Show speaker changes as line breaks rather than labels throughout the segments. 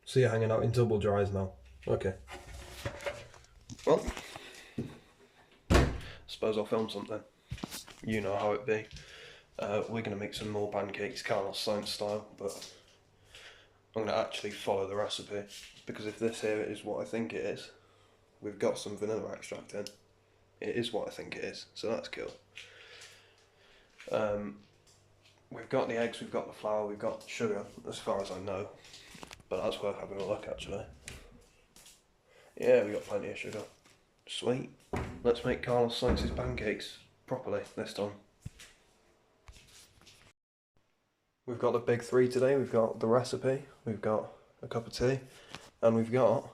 So you're hanging out in double dries now. Okay. Well, suppose I'll film something. You know how it be. We're going to make some more pancakes, Carlos Sainz style, but I'm going to actually follow the recipe, because if this here is what I think it is, we've got some vanilla extract in. It is what I think it is, so that's cool. We've got the eggs, we've got the flour, we've got sugar, as far as I know, but that's worth having a look actually. Yeah, we got plenty of sugar. Sweet. Let's make Carlos Sainz's pancakes properly this time. We've got the big three today. We've got the recipe, we've got a cup of tea, and we've got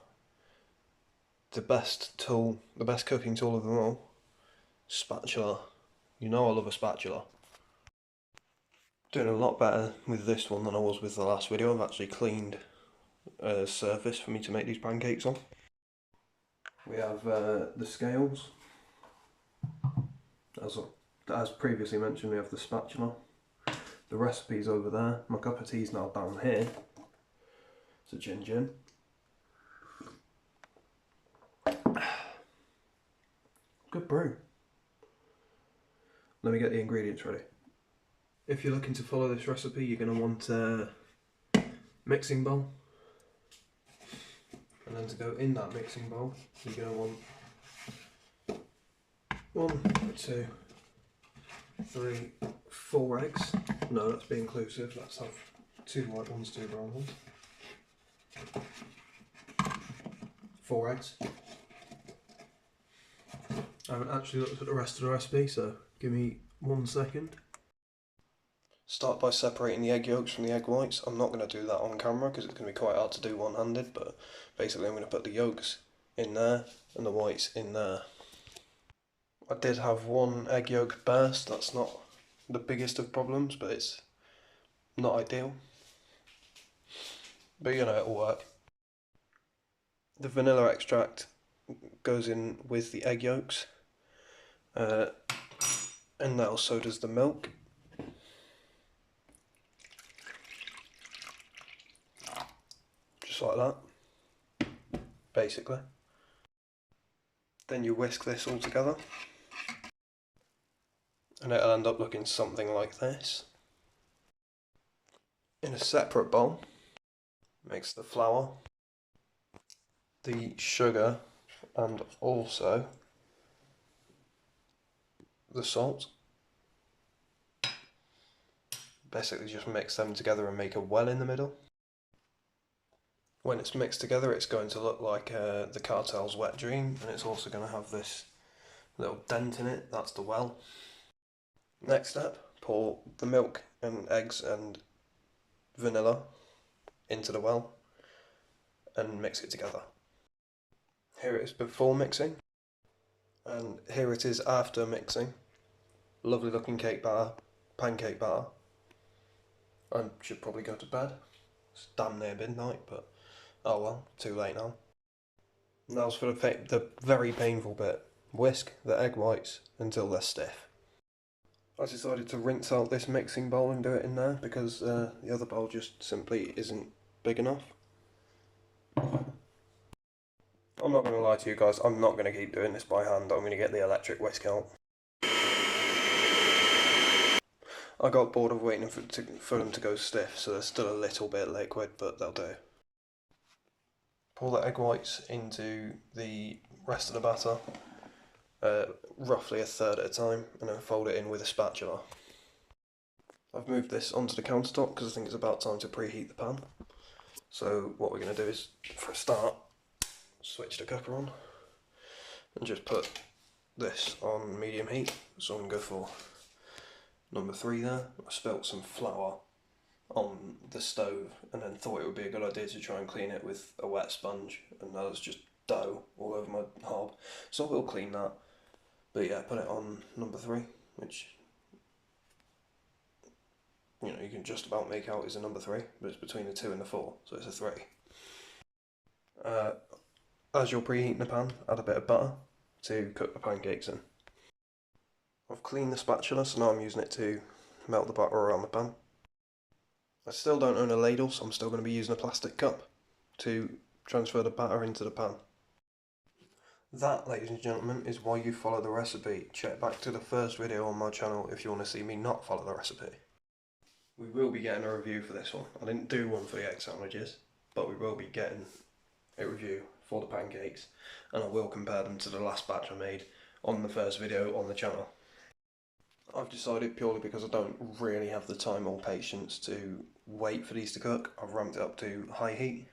the best tool, the best cooking tool of them all, spatula. You know I love a spatula. Doing a lot better with this one than I was with the last video. I've actually cleaned a surface for me to make these pancakes on. We have the scales. As previously mentioned, we have the spatula. The recipe's over there. My cup of tea's now down here. It's a gin. Good brew. Let me get the ingredients ready. If you're looking to follow this recipe, you're going to want a mixing bowl. And then to go in that mixing bowl, you're going to want 1, 2, 3, 4 eggs. No, let's be inclusive. Let's have 2 white ones, 2 brown ones. 4 eggs. I haven't actually looked at the rest of the recipe, so give me 1 second. Start by separating the egg yolks from the egg whites. I'm not going to do that on camera because it's going to be quite hard to do one-handed, but basically I'm going to put the yolks in there and the whites in there. I did have 1 egg yolk burst. That's not the biggest of problems, but it's not ideal. But you know, it'll work. The vanilla extract goes in with the egg yolks, and now so does the milk. Just like that, basically. Then you whisk this all together, and it'll end up looking something like this. In a separate bowl, mix the flour, the sugar, and also the salt. Basically just mix them together and make a well in the middle. When it's mixed together, it's going to look like the Cartel's Wet Dream, and it's also going to have this little dent in it. That's the well. Next step, pour the milk and eggs and vanilla into the well and mix it together. Here it is before mixing, and here it is after mixing. Lovely looking cake batter, pancake batter. I should probably go to bed. It's damn near midnight, but oh well, too late now. Now's for the very painful bit. Whisk the egg whites until they're stiff. I decided to rinse out this mixing bowl and do it in there because the other bowl just simply isn't big enough. I'm not going to lie to you guys, I'm not going to keep doing this by hand. I'm going to get the electric whisk out. I got bored of waiting for them to go stiff, so they're still a little bit liquid, but they'll do. Pour the egg whites into the rest of the batter, roughly 1/3 at a time, and then fold it in with a spatula. I've moved this onto the countertop because I think it's about time to preheat the pan. So what we're going to do is, for a start, switch the cooker on and just put this on medium heat. So I'm going to go for number 3 there. I spilt some flour on the stove and then thought it would be a good idea to try and clean it with a wet sponge, and now there's just dough all over my hob, so I will clean that. But yeah, put it on number 3, which, you know, you can just about make out is a number 3, but it's between the 2 and the 4, so it's a 3. As you're preheating the pan, add a bit of butter to cook the pancakes in. I've cleaned the spatula, so now I'm using it to melt the butter around the pan. I still don't own a ladle, so I'm still going to be using a plastic cup to transfer the batter into the pan. That, ladies and gentlemen, is why you follow the recipe. Check back to the first video on my channel if you want to see me not follow the recipe. We will be getting a review for this one. I didn't do one for the egg sandwiches, but we will be getting a review for the pancakes, and I will compare them to the last batch I made on the first video on the channel. I've decided, purely because I don't really have the time or patience to wait for these to cook, I've ramped it up to high heat.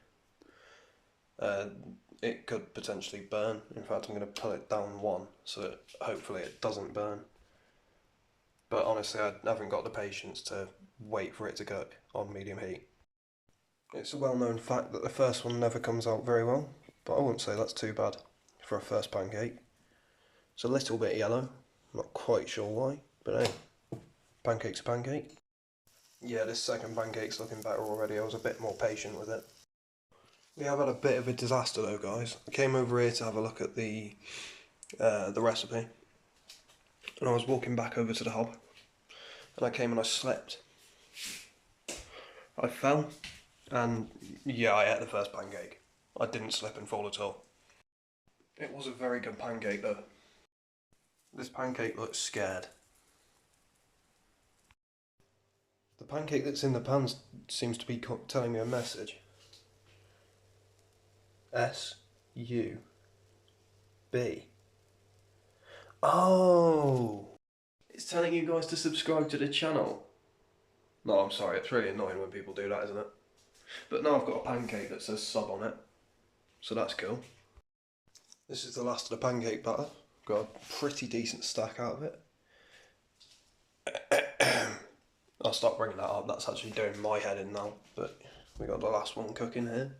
It could potentially burn. In fact, I'm going to pull it down one so that hopefully it doesn't burn. But honestly, I haven't got the patience to wait for it to cook on medium heat. It's a well-known fact that the first one never comes out very well, but I wouldn't say that's too bad for a first pancake. It's a little bit yellow, not quite sure why, but hey, pancake's a pancake. Yeah, this second pancake's looking better already. I was a bit more patient with it. We have had a bit of a disaster though, guys. I came over here to have a look at the recipe, and I was walking back over to the hob, and I came and I slipped. I fell, and yeah, I ate the first pancake. I didn't slip and fall at all. It was a very good pancake though. This pancake looks scared. The pancake that's in the pan seems to be telling me a message. S-U-B. Oh! It's telling you guys to subscribe to the channel. No, I'm sorry, it's really annoying when people do that, isn't it? But now I've got a pancake that says sub on it, so that's cool. This is the last of the pancake batter. Got a pretty decent stack out of it. I'll stop bringing that up, that's actually doing my head in now, but we got the last one cooking here.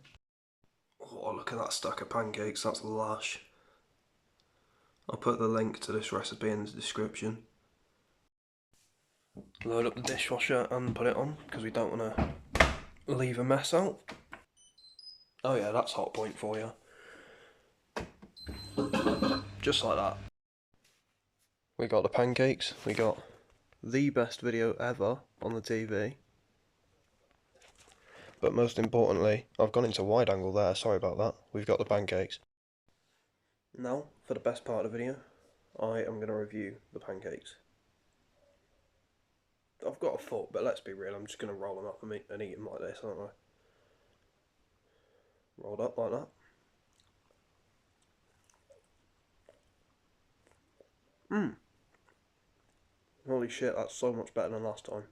Oh, look at that stack of pancakes, that's lush. I'll put the link to this recipe in the description. Load up the dishwasher and put it on, because we don't want to leave a mess out. Oh yeah, that's hot point for you. Just like that. We got the pancakes, we got the best video ever on the TV. But most importantly, I've gone into wide angle there, sorry about that. We've got the pancakes. Now, for the best part of the video, I am going to review the pancakes. I've got a fork, but let's be real, I'm just going to roll them up and eat them like this, aren't I? Rolled up like that. Holy shit, that's so much better than last time.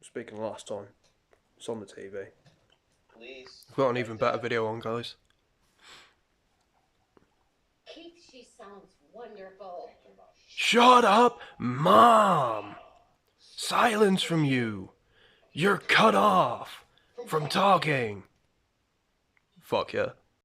Speaking of last time, it's on the TV. Please. I've got an even better video on, guys.
Keith, she sounds wonderful.
Shut up, Mom! Silence from you! You're cut off from talking! Fuck yeah.